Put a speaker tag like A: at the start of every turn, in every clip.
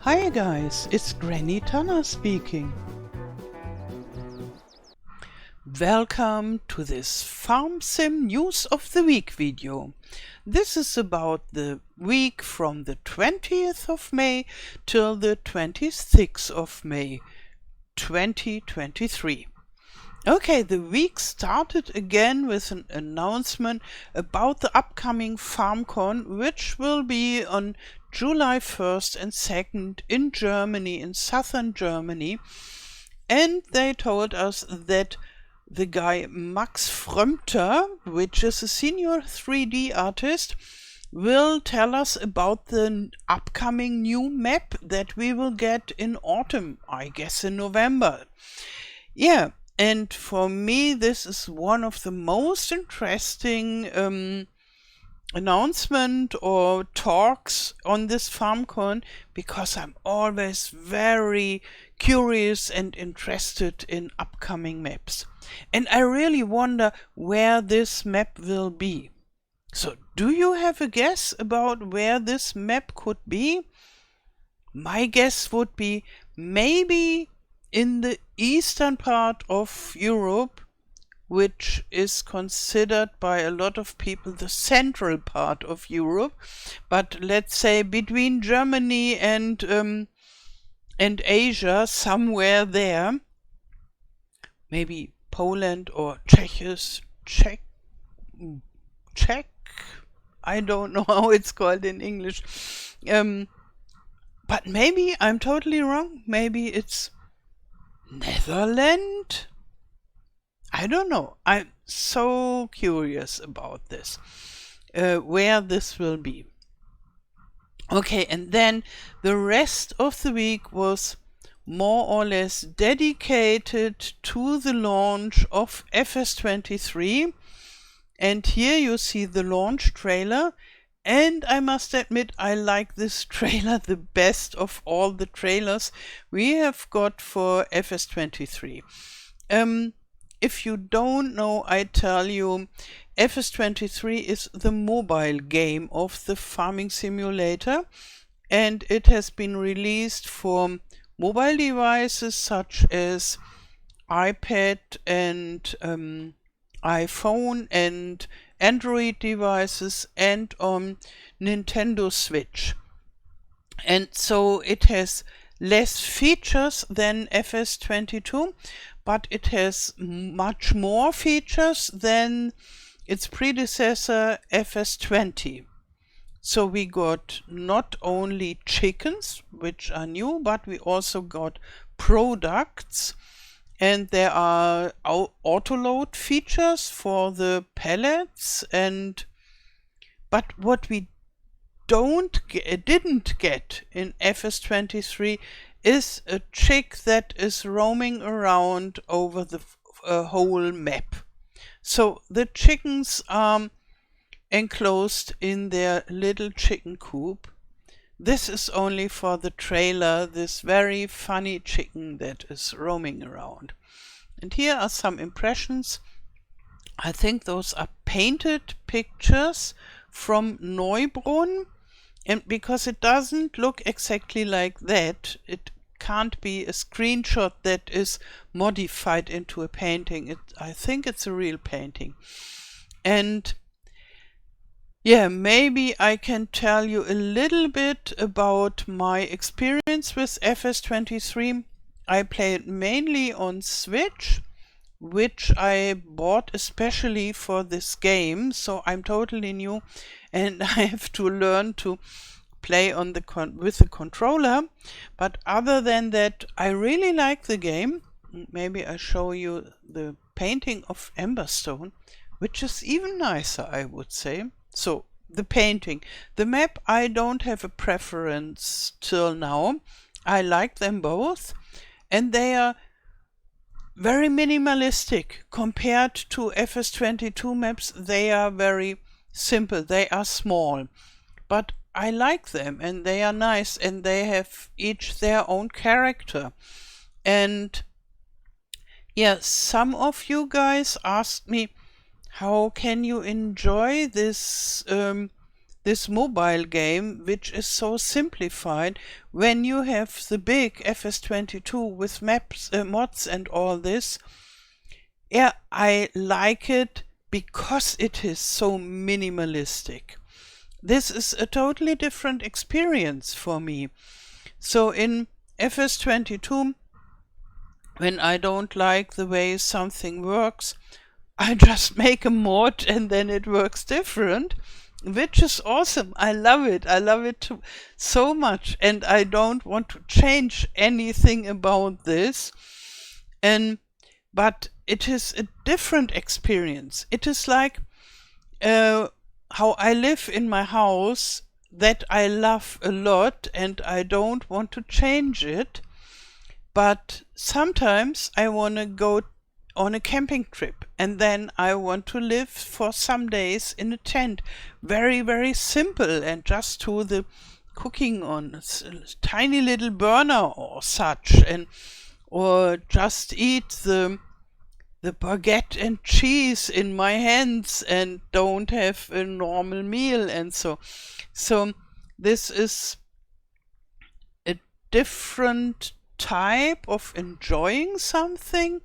A: Hi guys, it's Granny Tana speaking. Welcome to this FarmSim News of the Week video. This is about the week from the 20th of May till the 26th of May 2023. Okay, the week started again with an announcement about the upcoming FarmCon, which will be on July 1st and 2nd in Germany, in southern Germany. And they told us that the guy Max Frömter, which is a senior 3D artist, will tell us about the upcoming new map that we will get in autumn, I guess in November. Yeah. And for me, this is one of the most interesting announcement or talks on this FarmCon, because I'm always very curious and interested in upcoming maps. And I really wonder where this map will be. So, do you have a guess about where this map could be? My guess would be maybe in the eastern part of Europe, which is considered by a lot of people the central part of Europe, but let's say between Germany and Asia, somewhere there, maybe Poland or Czech, I don't know how it's called in English, but maybe I'm totally wrong. Maybe it's Netherlands? I don't know. I'm so curious about this, where this will be. Okay, and then the rest of the week was more or less dedicated to the launch of FS23. And here you see the launch trailer. And I must admit, I like this trailer the best of all the trailers we have got for FS23. If you don't know, I tell you, FS23 is the mobile game of the farming simulator, and it has been released for mobile devices such as iPad and iPhone and Android devices and on Nintendo Switch. And so it has less features than FS22, but it has much more features than its predecessor FS20. So we got not only chickens, which are new, but we also got products. And there are auto-load features for the pellets, but what we didn't get in FS23 is a chick that is roaming around over the whole map. So the chickens are enclosed in their little chicken coop. This is only for the trailer, this very funny chicken that is roaming around. And here are some impressions. I think those are painted pictures from Neubrunn, and because it doesn't look exactly like that, it can't be a screenshot that is modified into a painting. I think it's a real painting. And yeah, maybe I can tell you a little bit about my experience with FS23. I play it mainly on Switch, which I bought especially for this game, so I'm totally new and I have to learn to play on with the controller. But other than that, I really like the game. Maybe I show you the painting of Emberstone, which is even nicer, I would say. So, the painting. The map, I don't have a preference till now. I like them both, and they are very minimalistic. Compared to FS22 maps, they are very simple. They are small, but I like them, and they are nice, and they have each their own character. And yeah, some of you guys asked me, how can you enjoy this this mobile game, which is so simplified, when you have the big FS22 with maps, mods and all this. Yeah, I like it because it is so minimalistic. This is a totally different experience for me. So in FS22, when I don't like the way something works, I just make a mod and then it works different, which is awesome. I love it. I love it so much, and I don't want to change anything about this. But it is a different experience. It is like how I live in my house that I love a lot and I don't want to change it. But sometimes I want to go on a camping trip and then I want to live for some days in a tent. Very, very simple, and just do the cooking on a tiny little burner or such, or just eat the baguette and cheese in my hands and don't have a normal meal, and so this is a different type of enjoying something,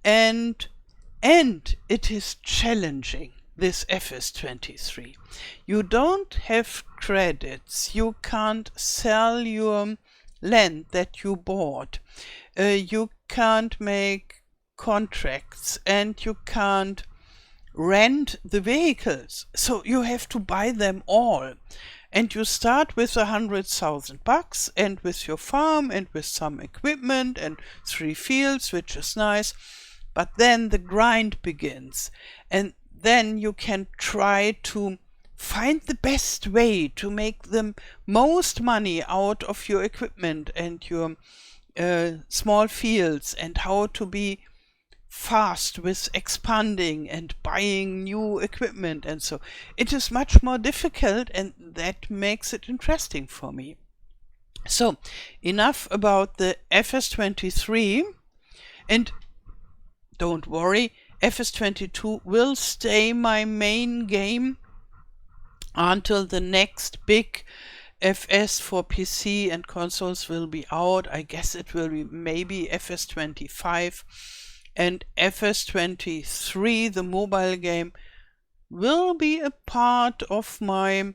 A: and it is challenging, this FS23. You don't have credits, you can't sell your land that you bought, you can't make contracts, and you can't rent the vehicles, so you have to buy them all. And you start with $100,000 and with your farm and with some equipment and 3 fields, which is nice. But then the grind begins, and then you can try to find the best way to make the most money out of your equipment and your small fields, and how to be fast with expanding and buying new equipment, and so it is much more difficult, and that makes it interesting for me. So enough about the FS23, and don't worry, FS22 will stay my main game until the next big FS for PC and consoles will be out. I guess it will be maybe FS25. And FS23, the mobile game, will be a part of my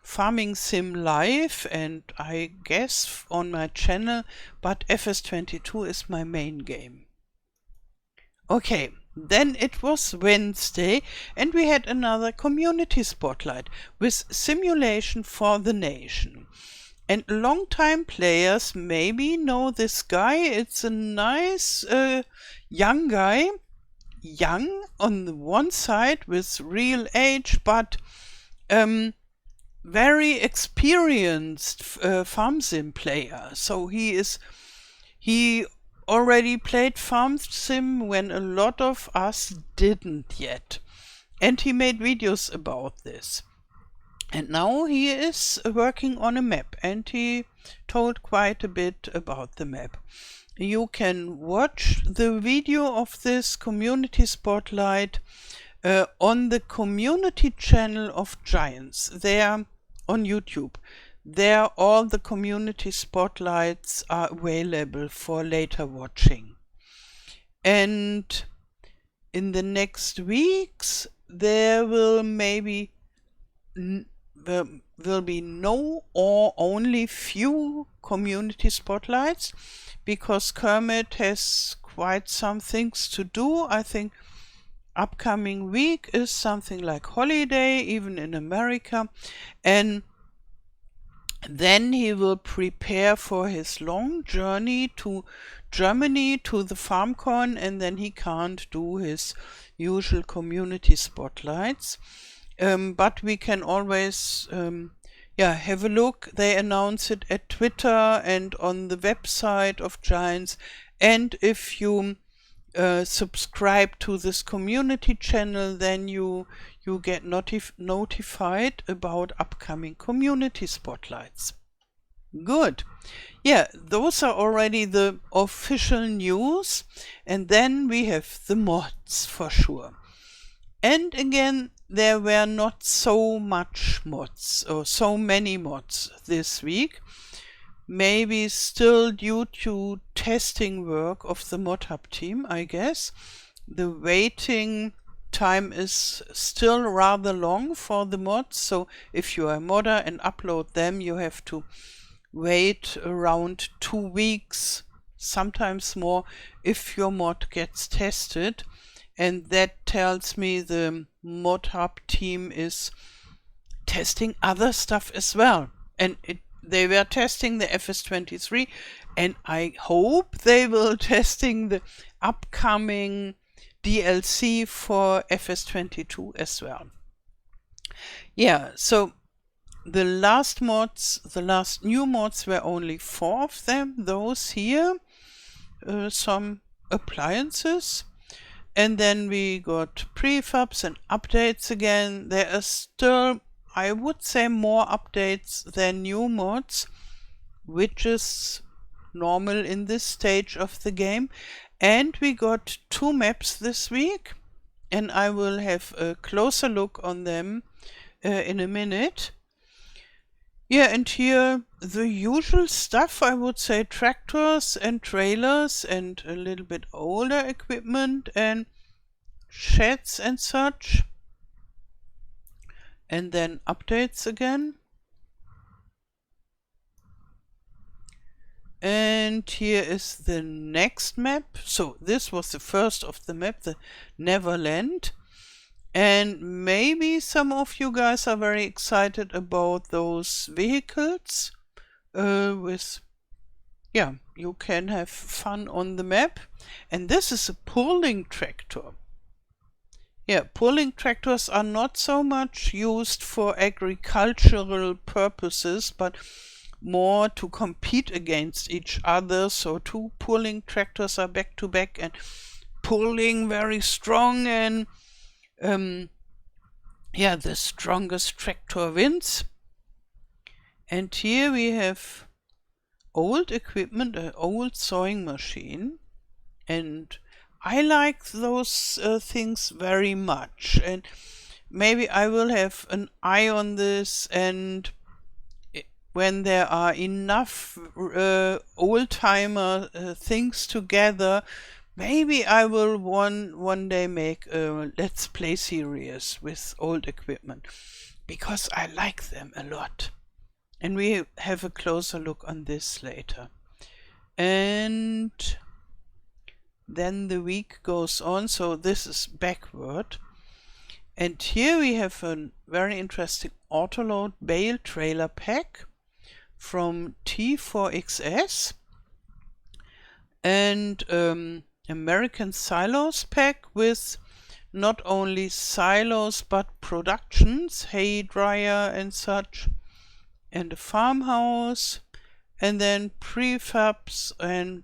A: FarmSim life, and I guess on my channel, but FS22 is my main game. Okay, then it was Wednesday, and we had another community spotlight with Simulation for the Nation. And long-time players maybe know this guy. It's a nice young guy, young on the one side with real age, but very experienced FarmSim player. So he already played FarmSim when a lot of us didn't yet, and he made videos about this. And now he is working on a map, and he told quite a bit about the map. You can watch the video of this community spotlight on the community channel of Giants. There on YouTube. There all the community spotlights are available for later watching. And in the next weeks there will maybe will be no or only few community spotlights, because Kermit has quite some things to do. I think upcoming week is something like holiday, even in America, and then he will prepare for his long journey to Germany to the FarmCon, and then he can't do his usual community spotlights. But we can always have a look. They announce it at Twitter and on the website of Giants. And if you subscribe to this community channel, then you get notified about upcoming community spotlights. Good. Yeah, those are already the official news. And then we have the mods for sure. And again, there were not so much mods or so many mods this week. Maybe still due to testing work of the Modhub team, I guess. The waiting time is still rather long for the mods, so if you are a modder and upload them, you have to wait around 2 weeks, sometimes more, if your mod gets tested. And that tells me the Modhub team is testing other stuff as well. And they were testing the FS23, and I hope they will testing the upcoming DLC for FS22 as well. Yeah, so the last new mods were only 4 of them. Those here, some appliances. And then we got prefabs and updates again. There are still, I would say, more updates than new mods, which is normal in this stage of the game. And we got 2 maps this week, and I will have a closer look on them in a minute. Yeah, and here the usual stuff, I would say, tractors and trailers and a little bit older equipment and sheds and such. And then updates again. And here is the next map. So this was the first of the map, the Neverland. And maybe some of you guys are very excited about those vehicles you can have fun on the map. And this is a pulling tractor. Yeah, pulling tractors are not so much used for agricultural purposes, but more to compete against each other. So 2 pulling tractors are back to back and pulling very strong, and the strongest tractor wins. And here we have old equipment, an old sewing machine, and I like those things very much, and maybe I will have an eye on this, and when there are enough old-timer things together, maybe I will one day make a Let's Play series with old equipment, because I like them a lot. And we have a closer look on this later. And then the week goes on, so this is backward. And here we have a very interesting autoload bale trailer pack from T4XS. And American silos pack with not only silos but productions, hay dryer and such, and a farmhouse, and then prefabs and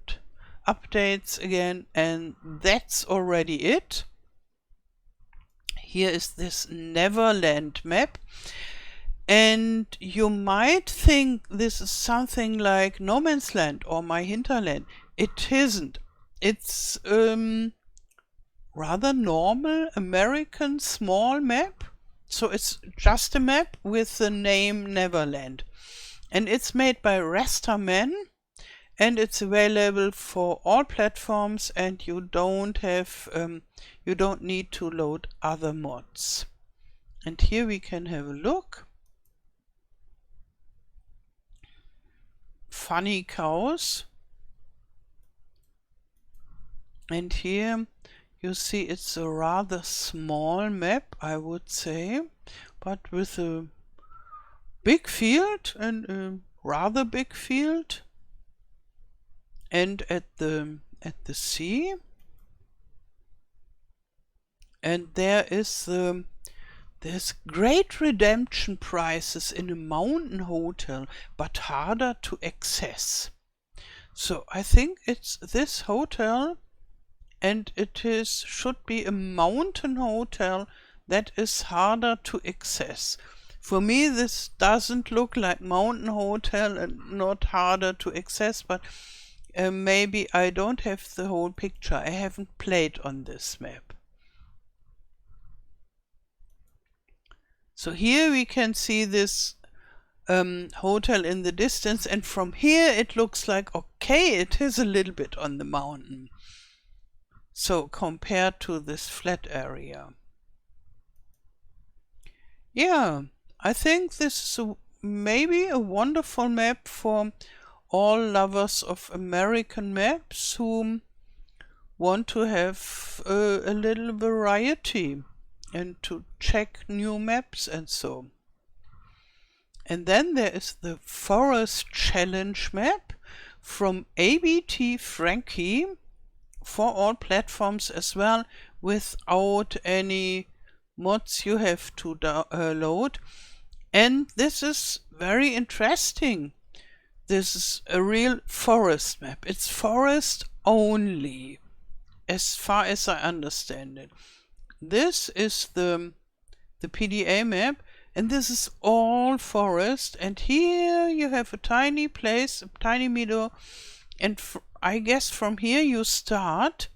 A: updates again, and that's already it. Here is this Neverland map, and you might think this is something like No Man's Land or My Hinterland. It isn't. It's rather normal American small map. So it's just a map with the name Neverland. And it's made by Rasterman, and it's available for all platforms, and you don't need to load other mods. And here we can have a look. Funny cows. And here you see it's a rather small map, I would say, but with a big field, and a rather big field. And at the sea. And there's great redemption prices in a mountain hotel, but harder to access. So I think it's this hotel, and should be a mountain hotel that is harder to access. For me, this doesn't look like mountain hotel and not harder to access, but maybe I don't have the whole picture. I haven't played on this map. So here we can see this hotel in the distance, and from here it looks like, okay, it is a little bit on the mountain. So compared to this flat area. Yeah, I think this is maybe a wonderful map for all lovers of American maps who want to have a little variety and to check new maps and so. And then there is the Forest Challenge map from ABT Frankie for all platforms as well, without any mods you have to load. And this is very interesting. This is a real forest map. It's forest only, as far as I understand it. This is the PDA map, and this is all forest, and here you have a tiny place, a tiny meadow, and I guess from here you start,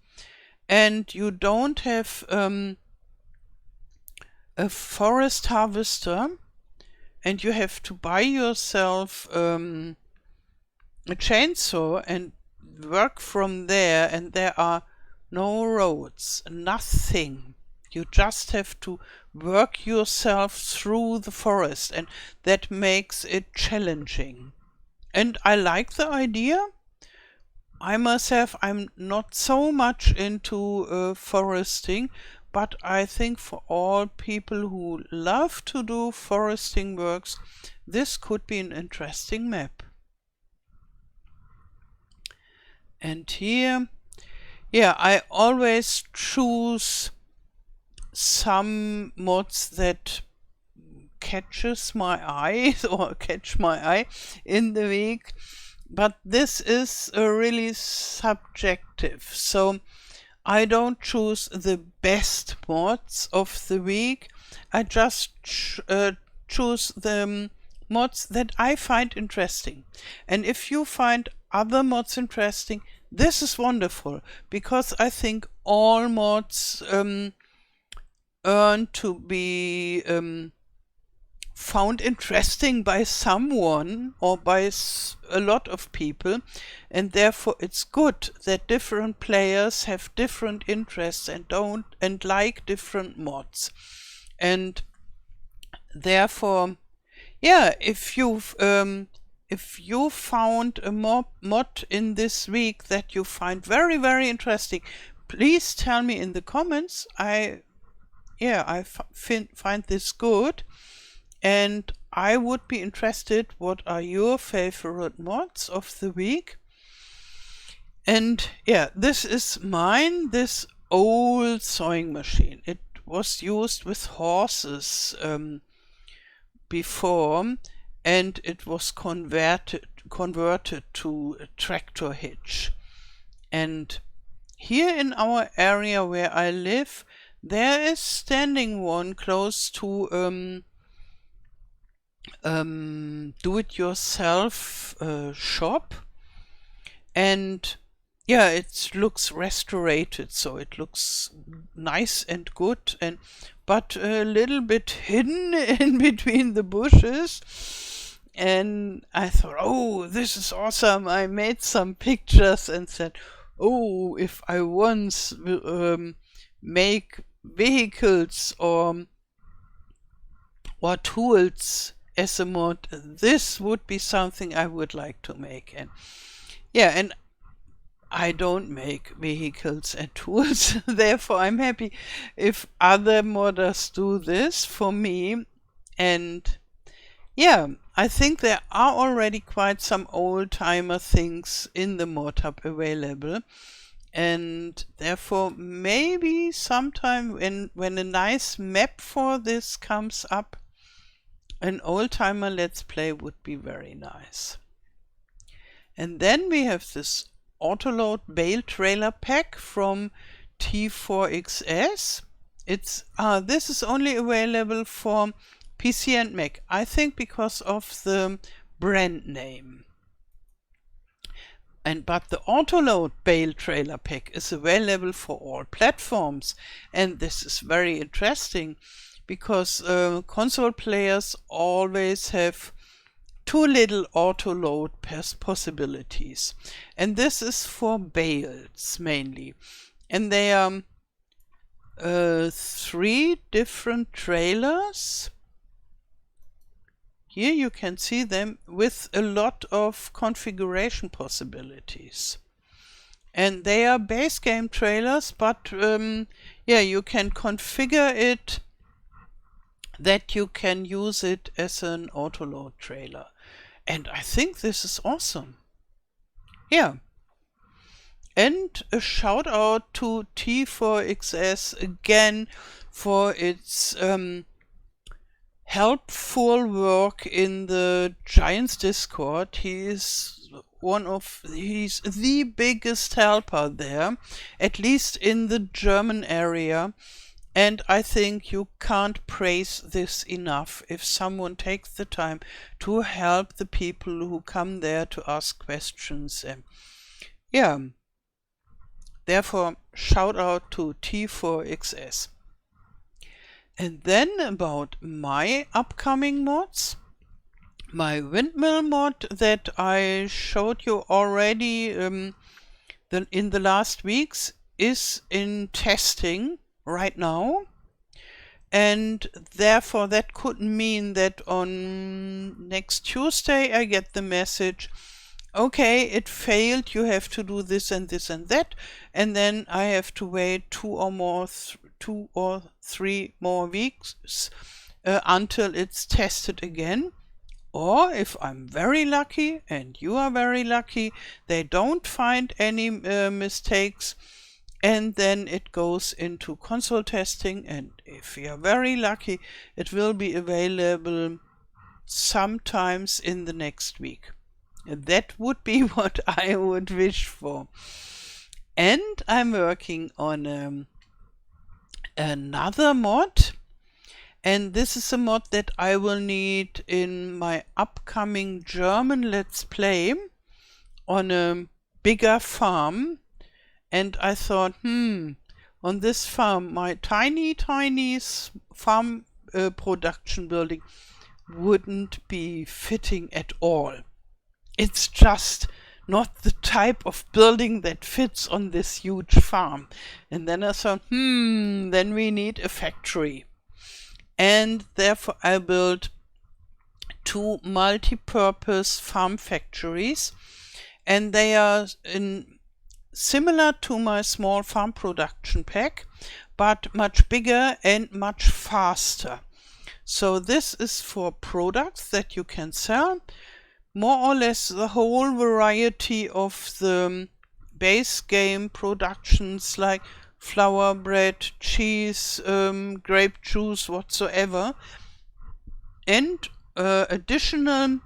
A: and you don't have a forest harvester, and you have to buy yourself a chainsaw and work from there, and there are no roads, nothing. You just have to work yourself through the forest, and that makes it challenging. And I like the idea. I myself, I'm not so much into foresting, but I think for all people who love to do foresting works, this could be an interesting map. And here, yeah, I always choose some mods that catches my eye or catch my eye in the week, but this is really subjective, so I don't choose the best mods of the week. I just choose the mods that I find interesting, and if you find other mods interesting, this is wonderful, because I think all mods earn to be found interesting by someone or by a lot of people, and therefore it's good that different players have different interests and like different mods. And therefore, yeah, if you found a mod in this week that you find very, very interesting, please tell me in the comments. I find this good, and I would be interested what are your favorite mods of the week. And yeah, this is mine, this old sewing machine. It was used with horses before, and it was converted to a tractor hitch. And here in our area where I live, there is standing one close to do-it-yourself shop, and yeah, it looks restorated, so it looks nice and good, and but a little bit hidden in between the bushes. And I thought, oh, this is awesome. I made some pictures and said, oh, if I once make vehicles or tools as a mod, this would be something I would like to make. And yeah, and I don't make vehicles and tools, therefore I'm happy if other modders do this for me. And yeah, I think there are already quite some old-timer things in the Modhub available, and therefore maybe sometime when a nice map for this comes up, an old-timer let's play would be very nice. And then we have this autoload bale trailer pack from T4XS. It's this is only available for PC and Mac, I think because of the brand name. But the autoload bale trailer pack is available for all platforms, and this is very interesting because console players always have too little auto load possibilities. And this is for bales mainly. And they are 3 different trailers. Here you can see them with a lot of configuration possibilities. And they are base game trailers, but yeah, you can configure it that you can use it as an autoload trailer. And I think this is awesome. Yeah. And a shout out to T4XS again for its helpful work in the Giants Discord. He's the biggest helper there, at least in the German area. And I think you can't praise this enough if someone takes the time to help the people who come there to ask questions. Yeah, therefore, shout out to T4XS. And then about my upcoming mods. My windmill mod that I showed you already in the last weeks is in testing right now, and therefore that could mean that on next Tuesday I get the message, okay, it failed, you have to do this and this and that, and then I have to wait 2 or 3 more weeks until it's tested again. Or if I'm very lucky and you are very lucky, they don't find any mistakes, and then it goes into console testing, and if you are very lucky, it will be available sometimes in the next week. That would be what I would wish for. And I'm working on another mod, and this is a mod that I will need in my upcoming German Let's Play on a bigger farm. And I thought, on this farm, my tiny farm production building wouldn't be fitting at all. It's just not the type of building that fits on this huge farm. And then I thought, then we need a factory. And therefore I built 2 multi-purpose farm factories, and they are similar to my small farm production pack, but much bigger and much faster. So this is for products that you can sell, more or less the whole variety of the base game productions like flour bread, cheese, grape juice, whatsoever, and additional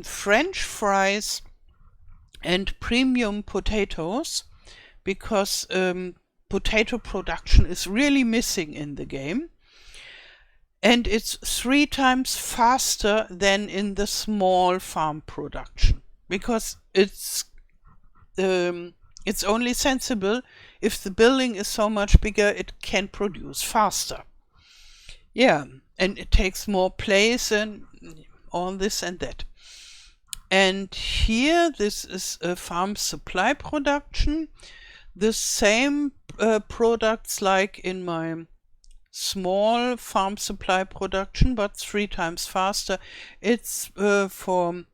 A: French fries and premium potatoes, because potato production is really missing in the game, and it's 3 times faster than in the small farm production, because it's only sensible if the building is so much bigger it can produce faster. Yeah, and it takes more place and all this and that. And here, this is a farm supply production. The same products like in my small farm supply production, but 3 times faster. It's for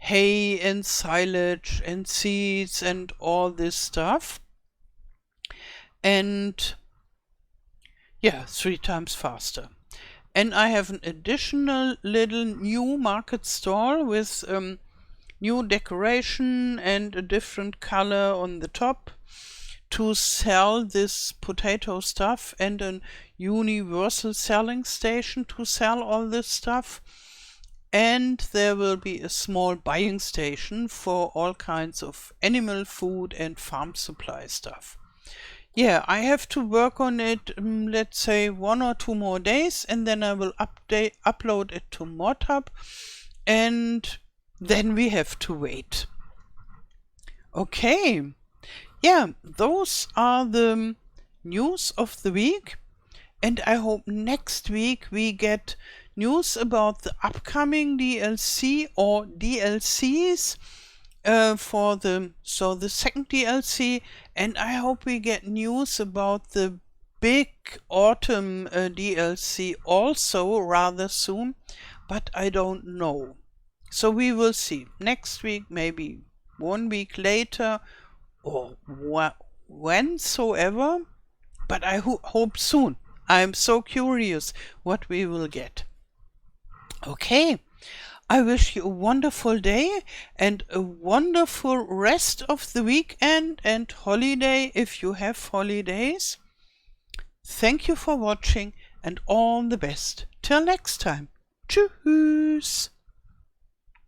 A: hay and silage and seeds and all this stuff. And yeah, 3 times faster. And I have an additional little new market stall with new decoration and a different color on the top to sell this potato stuff, and a universal selling station to sell all this stuff. And there will be a small buying station for all kinds of animal food and farm supply stuff. Yeah, I have to work on it, let's say 1 or 2 more days, and then I will upload it to Modhub, and then we have to wait. Okay, yeah, those are the news of the week. And I hope next week we get news about the upcoming DLC or DLCs for the second DLC, and I hope we get news about the big autumn DLC also rather soon, but I don't know. So we will see next week, maybe 1 week later, or whensoever, but I hope soon. I'm so curious what we will get. Okay, I wish you a wonderful day and a wonderful rest of the weekend and holiday if you have holidays. Thank you for watching and all the best. Till next time. Tschüss.